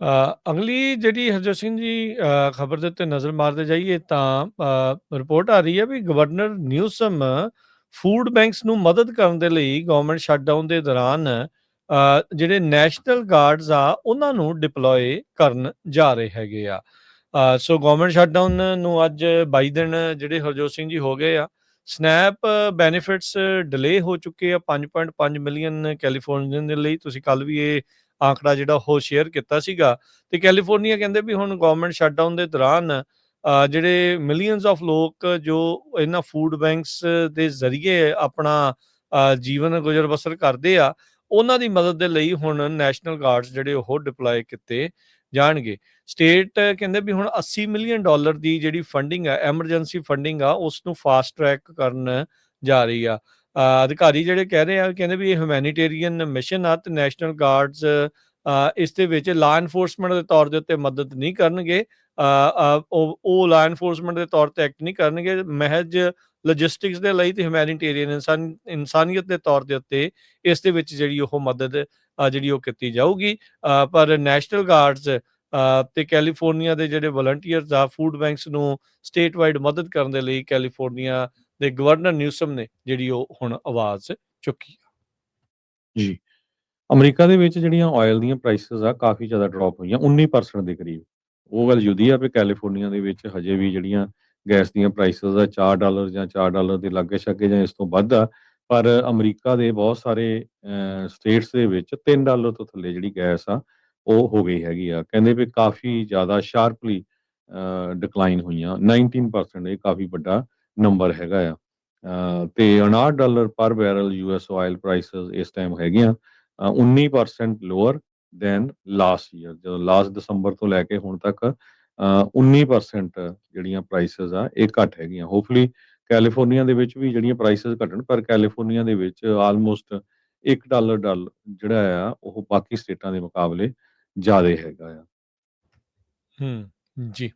ਅਗਲੀ ਜਿਹੜੀ ਹਰਜੋਤ ਸਿੰਘ ਜੀ ਖਬਰ ਦੇ ਉੱਤੇ ਨਜ਼ਰ ਮਾਰਦੇ ਜਾਈਏ ਤਾਂ ਰਿਪੋਰਟ ਆ ਰਹੀ ਹੈ ਵੀ ਗਵਰਨਰ ਨਿਊਸਮ ਫੂਡ ਬੈਂਕਸ ਨੂੰ ਮਦਦ ਕਰਨ ਦੇ ਲਈ ਗਵਰਨਮੈਂਟ ਸ਼ਟਡਾਊਨ ਦੇ ਦੌਰਾਨ ਜਿਹੜੇ ਨੈਸ਼ਨਲ ਗਾਰਡਸ ਆ ਉਹਨਾਂ ਨੂੰ ਡਿਪਲੋਏ ਕਰਨ ਜਾ ਰਹੇ ਹੈਗੇ ਆ। ਸੋ ਗਵਰਨਮੈਂਟ ਸ਼ਟਡਾਊਨ ਨੂੰ ਅੱਜ 22 ਦਿਨ ਜਿਹੜੇ ਹਰਜੋਤ ਸਿੰਘ ਜੀ ਹੋ ਗਏ ਆ। ਸਨੈਪ ਬੈਨੀਫਿਟਸ ਡਿਲੇ ਹੋ ਚੁੱਕੇ ਆ 5.5 ਮਿਲੀਅਨ ਕੈਲੀਫੋਰਨੀਅਨ ਦੇ ਲਈ। ਤੁਸੀਂ ਕੱਲ ਵੀ ਇਹ ਆંકੜਾ ਜਿਹੜਾ ਉਹ ਸ਼ੇਅਰ ਕੀਤਾ ਸੀਗਾ। ਤੇ ਕੈਲੀਫੋਰਨੀਆ ਕਹਿੰਦੇ ਵੀ ਹੁਣ ਗਵਰਨਮੈਂਟ ਸ਼ਟਡਾਊਨ ਦੇ ਦੌਰਾਨ ਜਿਹੜੇ ਮਿਲੀਅਨਸ ਆਫ ਲੋਕ ਜੋ ਇਹਨਾਂ ਫੂਡ ਬੈਂਕਸ ਦੇ ਜ਼ਰੀਏ ਆਪਣਾ ਜੀਵਨ ਗੁਜ਼ਰ ਬਸਰ ਕਰਦੇ ਆ, ਉਹਨਾਂ ਦੀ ਮਦਦ ਦੇ ਲਈ ਹੁਣ ਨੈਸ਼ਨਲ ਗਾਰਡਸ ਜਿਹੜੇ ਉਹ ਡਿਪਲੋਏ ਕੀਤੇ ਜਾਣਗੇ। ਸਟੇਟ ਕਹਿੰਦੇ ਵੀ ਹੁਣ $80 ਮਿਲੀਅਨ ਦੀ ਜਿਹੜੀ ਫੰਡਿੰਗ ਆ, ਐਮਰਜੈਂਸੀ ਫੰਡਿੰਗ ਆ, ਉਸ ਨੂੰ ਫਾਸਟ ਟਰੈਕ ਕਰਨ ਜਾ ਰਹੀ ਆ। ਅਧਿਕਾਰੀ ਜਿਹੜੇ ਕਹਿ ਰਹੇ ਆ, ਕਹਿੰਦੇ ਵੀ ਇਹ ਹਿਊਮੈਨੀਟੇਰੀਅਨ ਮਿਸ਼ਨ ਆ ਤੇ ਨੈਸ਼ਨਲ ਗਾਰਡਸ ਇਸ ਦੇ ਵਿੱਚ ਲਾ ਐਨਫੋਰਸਮੈਂਟ ਦੇ ਤੌਰ ਦੇ ਉੱਤੇ ਮਦਦ ਨਹੀਂ ਕਰਨਗੇ। ਉਹ ਲਾ ਐਨਫੋਰਸਮੈਂਟ ਦੇ ਤੌਰ ਤੇ ਐਕਟ ਨਹੀਂ ਕਰਨਗੇ, ਮਹਿਜ ਲੌਜਿਸਟਿਕਸ ਦੇ ਲਈ ਤੇ ਹਿਊਮੈਨੀਟੇਰੀਅਨ ਇਨਸਾਨੀਅਤ ਦੇ ਤੌਰ ਦੇ ਉੱਤੇ ਇਸ ਦੇ ਵਿੱਚ ਜਿਹੜੀ ਉਹ ਮਦਦ ਜਿਹੜੀ ਉਹ ਕੀਤੀ ਜਾਊਗੀ। ਪਰ ਨੈਸ਼ਨਲ ਗਾਰਡਸ ਤੇ ਕੈਲੀਫੋਰਨੀਆ ਦੇ ਜਿਹੜੇ ਵਲੰਟੀਅਰਸ ਆ ਫੂਡ ਬੈਂਕਸ ਨੂੰ ਸਟੇਟ ਵਾਈਡ ਮਦਦ ਕਰਨ ਦੇ ਲਈ ਕੈਲੀਫੋਰਨੀਆ ਦੇ ਗਵਰਨਰ ਨਿਊਸਮ ਨੇ ਜਿਹੜੀ ਉਹ ਹੁਣ ਆਵਾਜ਼ ਚੁੱਕੀ ਆ। ਜੀ, ਅਮਰੀਕਾ ਦੇ ਵਿੱਚ ਜਿਹੜੀਆਂ ਆਇਲ ਦੀਆਂ ਪ੍ਰਾਈਸਿਸ ਆ ਕਾਫੀ ਜ਼ਿਆਦਾ ਡਰੋਪ ਹੋਈਆਂ 19% ਦੇ ਕਰੀਬ। ਉਹ ਗੱਲ ਜੁਦੀ ਆ ਵੀ ਕੈਲੀਫੋਰਨੀਆ ਦੇ ਵਿੱਚ ਹਜੇ ਵੀ ਜਿਹੜੀਆਂ ਗੈਸ ਦੀਆਂ ਪ੍ਰਾਈਸਿਸ ਆ $4 ਜਾਂ $4 ਦੇ ਲਾਗੇ-ਛਾਗੇ ਜਾਂ ਇਸ ਤੋਂ ਵੱਧ ਆ। ਪਰ ਅਮਰੀਕਾ ਦੇ ਬਹੁਤ ਸਾਰੇ ਸਟੇਟਸ ਦੇ ਵਿੱਚ $3 ਤੋਂ ਥੱਲੇ ਜਿਹੜੀ ਗੈਸ ਆ ਉਹ ਹੋ ਗਈ ਹੈਗੀ ਆ। ਕਹਿੰਦੇ ਵੀ ਕਾਫੀ ਜ਼ਿਆਦਾ ਸ਼ਾਰਪਲੀ ਡਿਕਲਾਈਨ ਹੋਈਆਂ 19%। ਇਹ ਕਾਫੀ ਵੱਡਾ ਨੰਬਰ ਹੈਗਾ ਆ। ਤੇ $59 ਪਰ ਬੈਰਲ ਯੂਐਸ ਆਇਲ ਪ੍ਰਾਈਸਿਸ ਇਸ ਟਾਈਮ ਹੈਗੀਆਂ 19% ਲੋਅਰ ਦੈਨ ਲਾਸਟ ਈਅਰ। ਜਦੋਂ ਲਾਸਟ ਦਸੰਬਰ ਤੋਂ ਲੈ ਕੇ ਹੁਣ ਤੱਕ 19% ਜਿਹੜੀਆਂ ਪ੍ਰਾਈਸਿਸ ਆ ਇਹ ਘੱਟ ਹੈਗੀਆਂ। ਹੋਪਫੁਲੀ ਕੈਲੀਫੋਰਨੀਆ ਦੇ ਵਿੱਚ ਵੀ ਜਿਹੜੀਆਂ ਪ੍ਰਾਈਸਿਸ ਘਟਣ, ਪਰ ਕੈਲੀਫੋਰਨੀਆ ਦੇ ਵਿੱਚ ਆਲਮੋਸਟ $1 ਜਿਹੜਾ ਆ ਉਹ ਬਾਕੀ ਸਟੇਟਾਂ ਦੇ ਮੁਕਾਬਲੇ ਜ਼ਿਆਦਾ ਹੈਗਾ ਆ। ਜੀ।